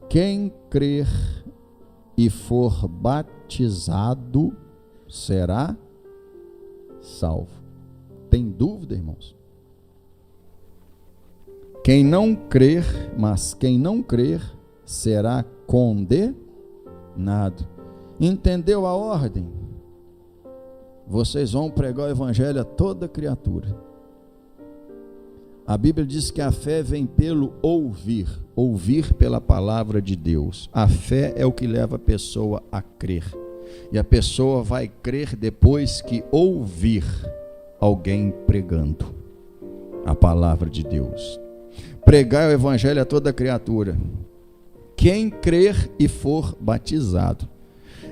Quem crer e for batizado será salvo. Tem dúvida, irmãos? Quem não crer será condenado. Entendeu a ordem? Vocês vão pregar o evangelho a toda criatura. A Bíblia diz que a fé vem pelo ouvir pela palavra de Deus. A fé é o que leva a pessoa a crer. E a pessoa vai crer depois que ouvir alguém pregando a palavra de Deus. Pregar o evangelho a toda criatura. Quem crer e for batizado.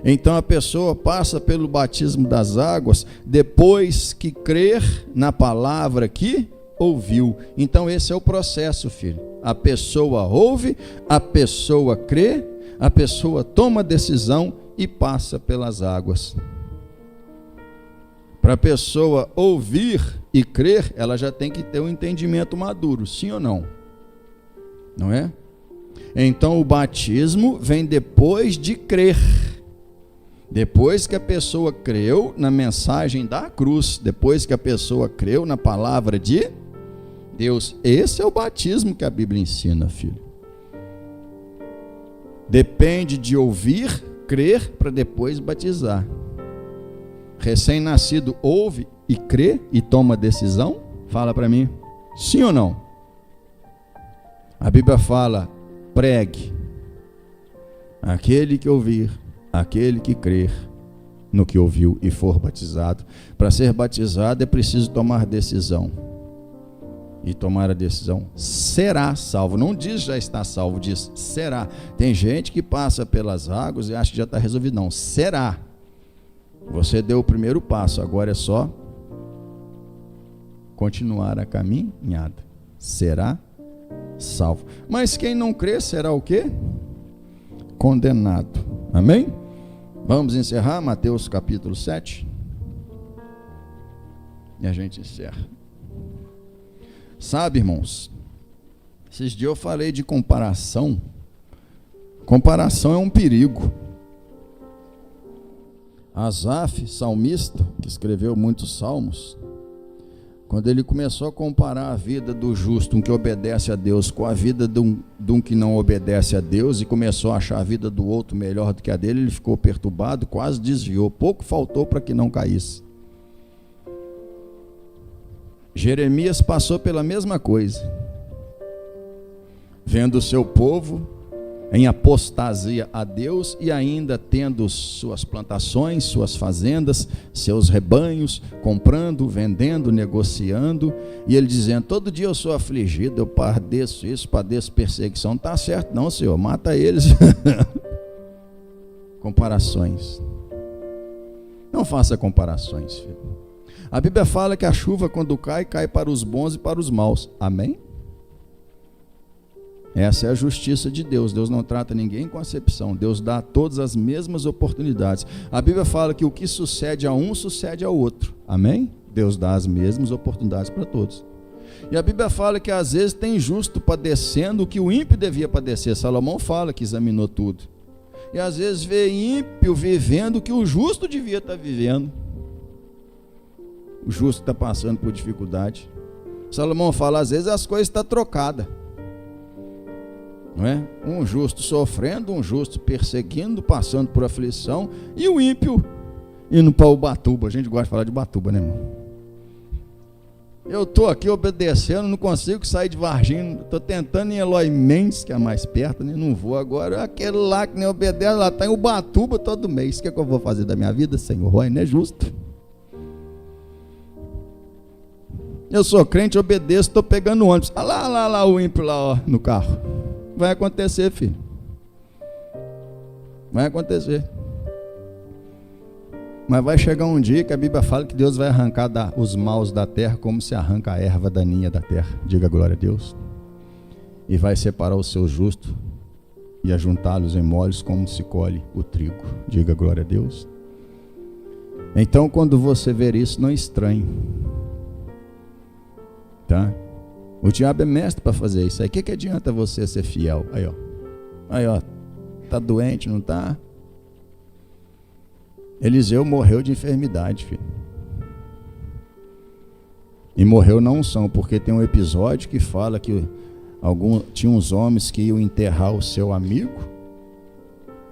Então a pessoa passa pelo batismo das águas depois que crer na palavra que ouviu. Então esse é o processo, filho. A pessoa ouve, a pessoa crê, a pessoa toma decisão e passa pelas águas. Para a pessoa ouvir e crer, ela já tem que ter um entendimento maduro, sim ou não? Não é? Então o batismo vem depois de crer. Depois que a pessoa creu na mensagem da cruz, depois que a pessoa creu na palavra de Deus, esse é o batismo que a Bíblia ensina, filho. Depende de ouvir, crer, para depois batizar. Recém-nascido ouve e crê e toma decisão? Fala para mim, sim ou não? A Bíblia fala, pregue. Aquele que ouvir, aquele que crer no que ouviu e for batizado. Para ser batizado é preciso tomar decisão. E tomar a decisão, será salvo. Não diz já está salvo, diz será. Tem gente que passa pelas águas e acha que já está resolvido. Não, será. Você deu o primeiro passo, agora é só continuar a caminhada. Será salvo. Mas quem não crer será o quê? Condenado. Amém? Vamos encerrar Mateus capítulo 7. E a gente encerra. Sabe, irmãos, esses dias eu falei de comparação. Comparação é um perigo. Asaf, salmista, que escreveu muitos salmos, quando ele começou a comparar a vida do justo, um que obedece a Deus, com a vida de um que não obedece a Deus, e começou a achar a vida do outro melhor do que a dele, ele ficou perturbado, quase desviou, pouco faltou para que não caísse. Jeremias passou pela mesma coisa, vendo o seu povo em apostasia a Deus e ainda tendo suas plantações, suas fazendas, seus rebanhos, comprando, vendendo, negociando, e ele dizendo: todo dia eu sou afligido, eu padeço isso, padeço perseguição. Não está certo não, Senhor, mata eles. Comparações. Não faça comparações, filho. A Bíblia fala que a chuva, quando cai, cai para os bons e para os maus. Amém? Essa é a justiça de Deus. Deus não trata ninguém com acepção. Deus dá a todos as mesmas oportunidades. A Bíblia fala que o que sucede a um, sucede ao outro. Amém? Deus dá as mesmas oportunidades para todos. E a Bíblia fala que às vezes tem justo padecendo o que o ímpio devia padecer. Salomão fala que examinou tudo. E às vezes vê ímpio vivendo o que o justo devia estar vivendo. O justo está passando por dificuldade. Salomão fala, às vezes as coisas estão trocadas. Não é? Um justo sofrendo, um justo perseguindo, passando por aflição, e o ímpio indo para Ubatuba. A gente gosta de falar de Ubatuba, né, irmão? Eu estou aqui obedecendo, não consigo sair de Varginha, estou tentando em Eloy Mendes, que é mais perto, né? Não vou agora. Aquele lá que nem obedece, lá está em Ubatuba todo mês. O que é que eu vou fazer da minha vida, Senhor? Não é justo. Eu sou crente, obedeço, estou pegando ônibus. Ah, lá, o ímpio lá, ó, no carro. Vai acontecer, filho. Vai acontecer. Mas vai chegar um dia que a Bíblia fala que Deus vai arrancar os maus da terra como se arranca a erva daninha da terra. Diga glória a Deus. E vai separar os seus justos e ajuntá-los em molhos como se colhe o trigo. Diga glória a Deus. Então, quando você ver isso, não estranhe. Tá? O diabo é mestre para fazer isso aí. O que adianta você ser fiel? Aí ó, tá doente, não tá? Eliseu morreu de enfermidade, filho. E morreu na unção, porque tem um episódio que fala que tinha uns homens que iam enterrar o seu amigo,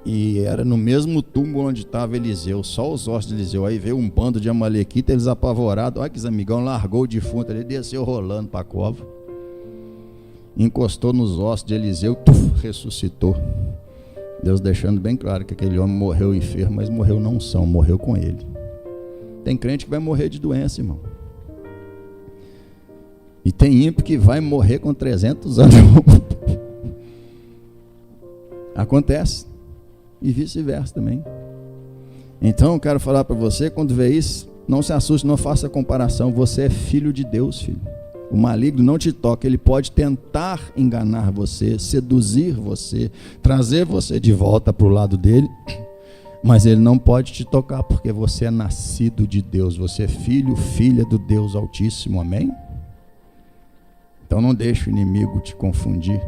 e era no mesmo túmulo onde estava Eliseu, só os ossos de Eliseu. Aí veio um bando de amalequitas, eles apavorados, olha que os amigão, largou o defunto, ele desceu rolando para a cova, encostou nos ossos de Eliseu, ressuscitou. Deus deixando bem claro que aquele homem morreu enfermo, mas morreu na unção, morreu com ele. Tem crente que vai morrer de doença, irmão. E tem ímpio que vai morrer com 300 anos. Acontece. E vice-versa também. Então eu quero falar para você, quando vê isso, não se assuste, não faça comparação. Você é filho de Deus, filho. O maligno não te toca, ele pode tentar enganar você, seduzir você, trazer você de volta para o lado dele, mas ele não pode te tocar, porque você é nascido de Deus, você é filho, filha do Deus Altíssimo, amém? Então não deixe o inimigo te confundir,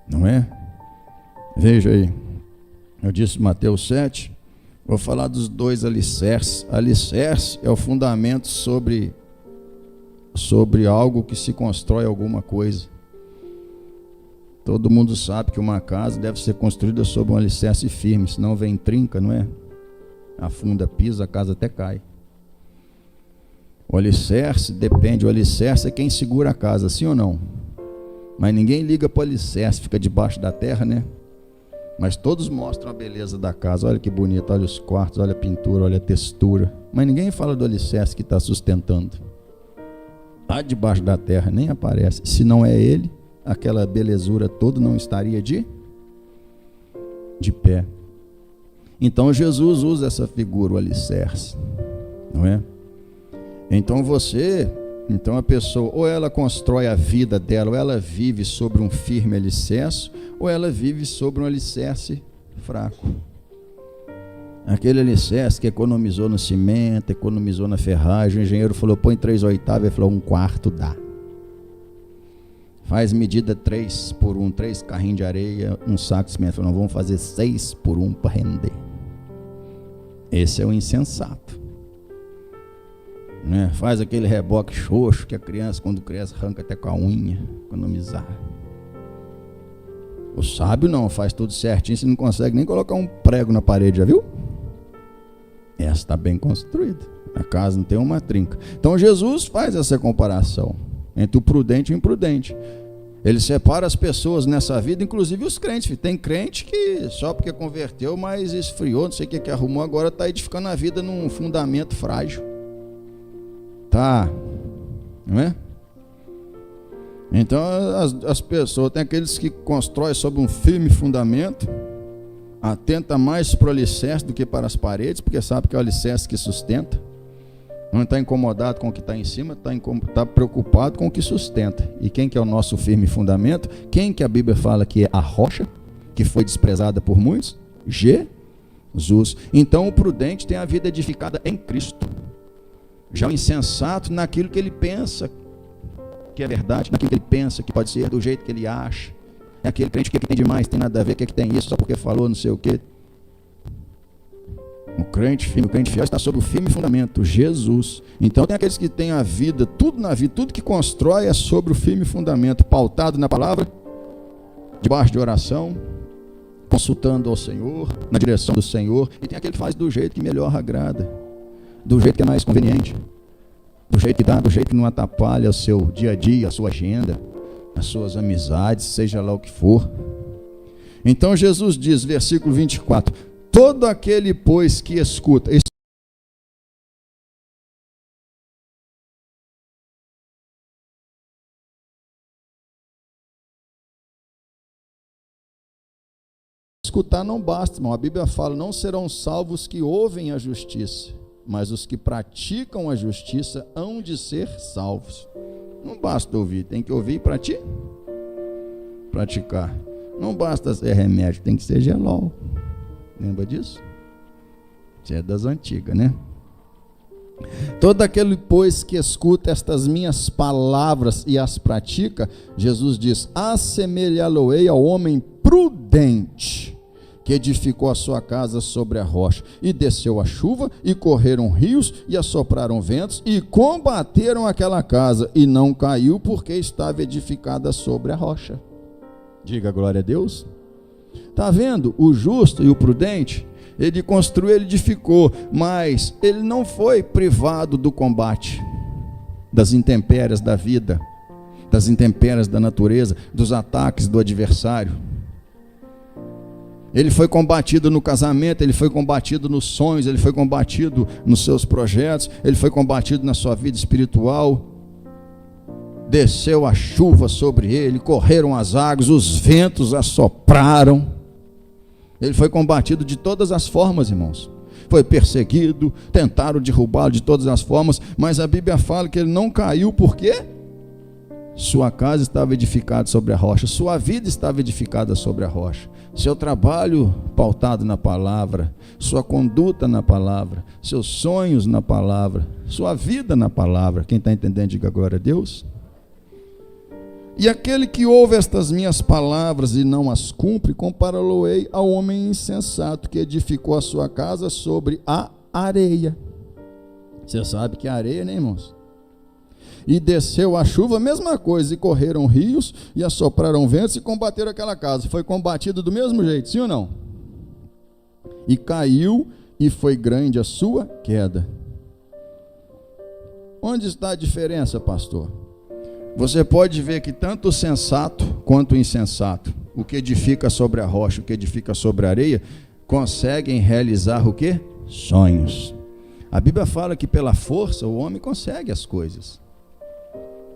não é? Veja aí, eu disse Mateus 7, vou falar dos dois alicerces. Alicerce é o fundamento sobre algo que se constrói alguma coisa. Todo mundo sabe que uma casa deve ser construída sobre um alicerce firme, senão vem trinca, não é? Afunda, pisa, a casa até cai. O alicerce depende, o alicerce é quem segura a casa, sim ou não? Mas ninguém liga para o alicerce, fica debaixo da terra, né? Mas todos mostram a beleza da casa, olha que bonito, olha os quartos, olha a pintura, olha a textura. Mas ninguém fala do alicerce que está sustentando. Lá debaixo da terra nem aparece. Se não é ele, aquela belezura toda não estaria de pé. Então Jesus usa essa figura, o alicerce, não é? Então a pessoa, ou ela constrói a vida dela, ou ela vive sobre um firme alicerce, ou ela vive sobre um alicerce fraco. Aquele alicerce que economizou no cimento, economizou na ferragem, o engenheiro falou, põe 3/8, ele falou, 1/4 dá. Faz medida 3x1, 3 carrinhos de areia, um saco de cimento. Falou, não, vamos fazer 6x1 para render. Esse é o insensato. Né? Faz aquele reboque xoxo que a criança, quando cresce, arranca até com a unha, economizar. O sábio não, faz tudo certinho, você não consegue nem colocar um prego na parede, já viu? Essa está bem construída, a casa não tem uma trinca. Então Jesus faz essa comparação entre o prudente e o imprudente. Ele separa as pessoas nessa vida, inclusive os crentes. Tem crente que só porque converteu, mas esfriou, não sei o que arrumou, agora está edificando a vida num fundamento frágil. Tá, não é? Então as pessoas, tem aqueles que constroem sobre um firme fundamento, atenta mais para o alicerce do que para as paredes, porque sabe que é o alicerce que sustenta. Não está incomodado com o que está em cima, está preocupado com o que sustenta. E quem que é o nosso firme fundamento? Quem que a Bíblia fala que é a rocha, que foi desprezada por muitos? Jesus. Então o prudente tem a vida edificada em Cristo. Já o insensato naquilo que ele pensa que é verdade, naquilo que ele pensa que pode ser, do jeito que ele acha. É aquele crente que tem demais, tem nada a ver, que tem isso só porque falou não sei o quê. O crente firme, o crente fiel está sob o firme fundamento, Jesus. Então tem aqueles que têm a vida, tudo na vida, tudo que constrói é sobre o firme fundamento, pautado na palavra, debaixo de oração, consultando ao Senhor, na direção do Senhor. E tem aquele que faz do jeito que melhor agrada, do jeito que é mais conveniente, do jeito que dá, do jeito que não atrapalha o seu dia a dia, a sua agenda, as suas amizades, seja lá o que for. Então Jesus diz, versículo 24, todo aquele, pois, que escuta, escutar não basta, irmão. A Bíblia fala, não serão salvos que ouvem a justiça, mas os que praticam a justiça hão de ser salvos. Não basta ouvir, tem que ouvir para praticar. Não basta ser remédio, tem que ser gelol. Lembra disso? Isso é das antigas, né? Todo aquele, pois, que escuta estas minhas palavras e as pratica, Jesus diz, assemelhá-lo-ei ao homem prudente, que edificou a sua casa sobre a rocha, e desceu a chuva, e correram rios, e assopraram ventos, e combateram aquela casa, e não caiu, porque estava edificada sobre a rocha. Diga glória a Deus. Está vendo? O justo e o prudente, ele construiu, ele edificou, mas ele não foi privado do combate, das intempéries da vida, das intempéries da natureza, dos ataques do adversário. Ele foi combatido no casamento, ele foi combatido nos sonhos, ele foi combatido nos seus projetos, ele foi combatido na sua vida espiritual. Desceu a chuva sobre ele, correram as águas, os ventos assopraram. Ele foi combatido de todas as formas, irmãos. Foi perseguido, tentaram derrubá-lo de todas as formas, mas a Bíblia fala que ele não caiu, por quê? Sua casa estava edificada sobre a rocha, sua vida estava edificada sobre a rocha, seu trabalho pautado na palavra, sua conduta na palavra, seus sonhos na palavra, sua vida na palavra. Quem está entendendo, diga glória a Deus. E aquele que ouve estas minhas palavras e não as cumpre, compará-lo-ei ao homem insensato que edificou a sua casa sobre a areia. Você sabe que é areia, né, irmãos? E desceu a chuva, mesma coisa, e correram rios, e assopraram ventos, e combateram aquela casa. Foi combatido do mesmo jeito, sim ou não? E caiu, e foi grande a sua queda. Onde está a diferença, pastor? Você pode ver que tanto o sensato quanto o insensato, o que edifica sobre a rocha, o que edifica sobre a areia, conseguem realizar o quê? Sonhos. A Bíblia fala que pela força o homem consegue as coisas.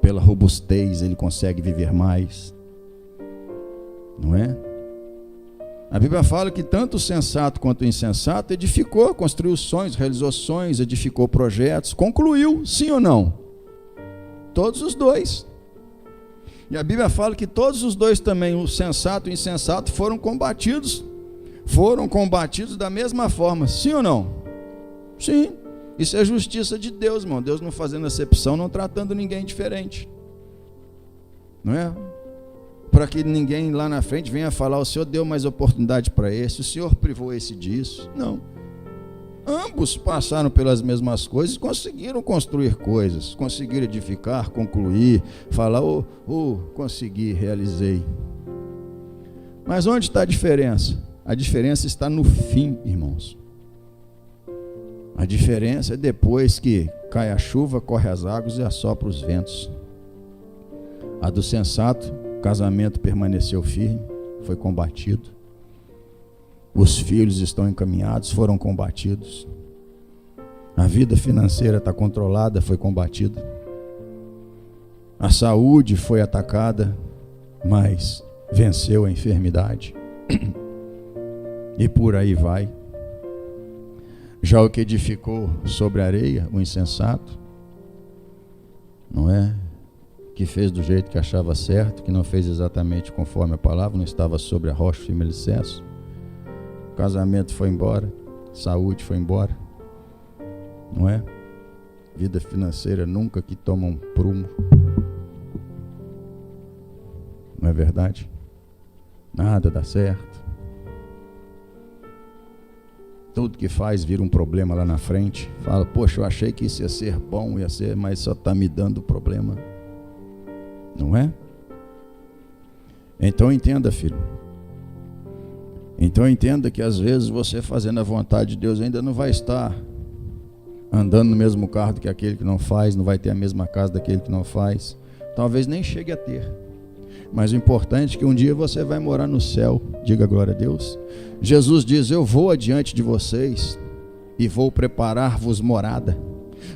Pela robustez ele consegue viver mais. Não é? A Bíblia fala que tanto o sensato quanto o insensato edificou, construiu sonhos, realizou sonhos, edificou projetos, concluiu, sim ou não? Todos os dois. E a Bíblia fala que todos os dois também, o sensato e o insensato, foram combatidos da mesma forma, sim ou não? Sim. Isso é justiça de Deus, irmão. Deus não fazendo acepção, não tratando ninguém diferente. Não é? Para que ninguém lá na frente venha falar, o Senhor deu mais oportunidade para esse, o Senhor privou esse disso. Não. Ambos passaram pelas mesmas coisas e conseguiram construir coisas, conseguiram edificar, concluir, falar, consegui, realizei. Mas onde está a diferença? A diferença está no fim, irmãos. A diferença é depois que cai a chuva, corre as águas e assopra os ventos. A do sensato, o casamento permaneceu firme, foi combatido. Os filhos estão encaminhados, foram combatidos. A vida financeira está controlada, foi combatida. A saúde foi atacada, mas venceu a enfermidade. E por aí vai. Já o que edificou sobre a areia, o insensato, não é? Que fez do jeito que achava certo, que não fez exatamente conforme a palavra, não estava sobre a rocha firme alicerce. O casamento foi embora, saúde foi embora, não é? Vida financeira nunca que toma um prumo. Não é verdade? Nada dá certo. Tudo que faz vira um problema lá na frente. Fala, poxa, eu achei que isso ia ser bom, ia ser, mas só está me dando problema. Não é? Então entenda, filho. Então entenda que às vezes você fazendo a vontade de Deus ainda não vai estar andando no mesmo carro do que aquele que não faz, não vai ter a mesma casa daquele que não faz. Talvez nem chegue a ter. Mas o importante é que um dia você vai morar no céu. Diga glória a Deus. Jesus diz, eu vou adiante de vocês e vou preparar-vos morada,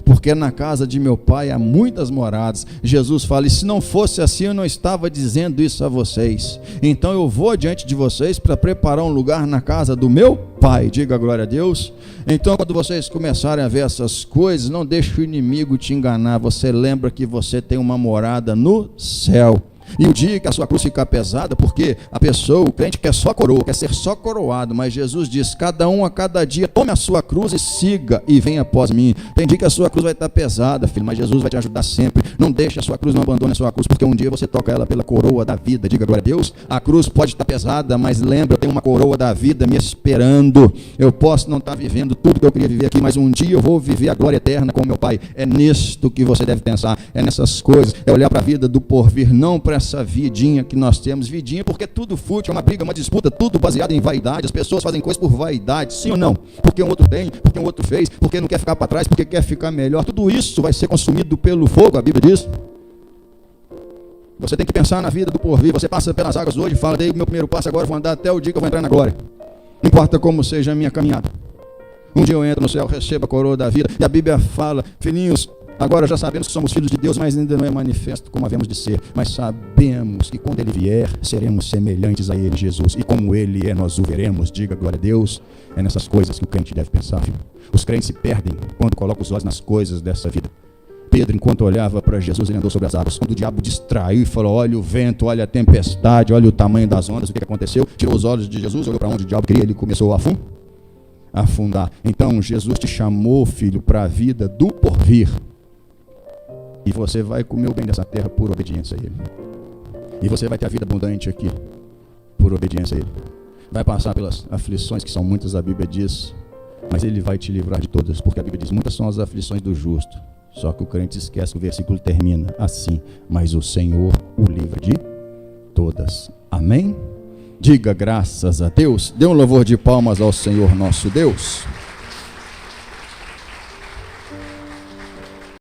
porque na casa de meu pai há muitas moradas. Jesus fala, e se não fosse assim eu não estava dizendo isso a vocês. Então eu vou adiante de vocês para preparar um lugar na casa do meu pai. Diga glória a Deus. Então quando vocês começarem a ver essas coisas, não deixe o inimigo te enganar. Você lembra que você tem uma morada no céu. E o dia que a sua cruz ficar pesada, porque a pessoa, o crente quer só coroa, quer ser só coroado, mas Jesus diz, cada um a cada dia, tome a sua cruz e siga e venha após mim. Tem dia que a sua cruz vai estar pesada, filho, mas Jesus vai te ajudar sempre. Não deixe a sua cruz, não abandone a sua cruz, porque um dia você toca ela pela coroa da vida. Diga glória a Deus. A cruz pode estar pesada, mas lembra, eu tenho uma coroa da vida me esperando. Eu posso não estar vivendo tudo que eu queria viver aqui, mas um dia eu vou viver a glória eterna com meu pai. É nisto que você deve pensar, é nessas coisas, é olhar para a vida do porvir, não para essa vidinha que nós temos, vidinha porque é tudo fútil, é uma briga, uma disputa, tudo baseado em vaidade. As pessoas fazem coisas por vaidade, sim ou não? Porque um outro tem, porque um outro fez, porque não quer ficar para trás, porque quer ficar melhor. Tudo isso vai ser consumido pelo fogo, a Bíblia diz. Você tem que pensar na vida do porvir. Você passa pelas águas hoje e fala, dei o meu primeiro passo, agora vou andar até o dia que eu vou entrar na glória. Não importa como seja a minha caminhada, um dia eu entro no céu, recebo a coroa da vida. E a Bíblia fala, filhinhos, agora já sabemos que somos filhos de Deus, mas ainda não é manifesto como havemos de ser. Mas sabemos que quando Ele vier, seremos semelhantes a Ele, Jesus. E como Ele é, nós o veremos. Diga glória a Deus. É nessas coisas que o crente deve pensar, filho. Os crentes se perdem quando colocam os olhos nas coisas dessa vida. Pedro, enquanto olhava para Jesus, ele andou sobre as águas. Quando o diabo distraiu e falou, olha o vento, olha a tempestade, olha o tamanho das ondas, o que aconteceu? Tirou os olhos de Jesus, olhou para onde o diabo queria, ele começou a afundar. Então Jesus te chamou, filho, para a vida do porvir. E você vai comer o bem dessa terra por obediência a Ele. E você vai ter a vida abundante aqui por obediência a Ele. Vai passar pelas aflições, que são muitas, a Bíblia diz, mas Ele vai te livrar de todas, porque a Bíblia diz, muitas são as aflições do justo. Só que o crente esquece que o versículo termina assim, mas o Senhor o livra de todas. Amém? Diga graças a Deus. Dê um louvor de palmas ao Senhor nosso Deus.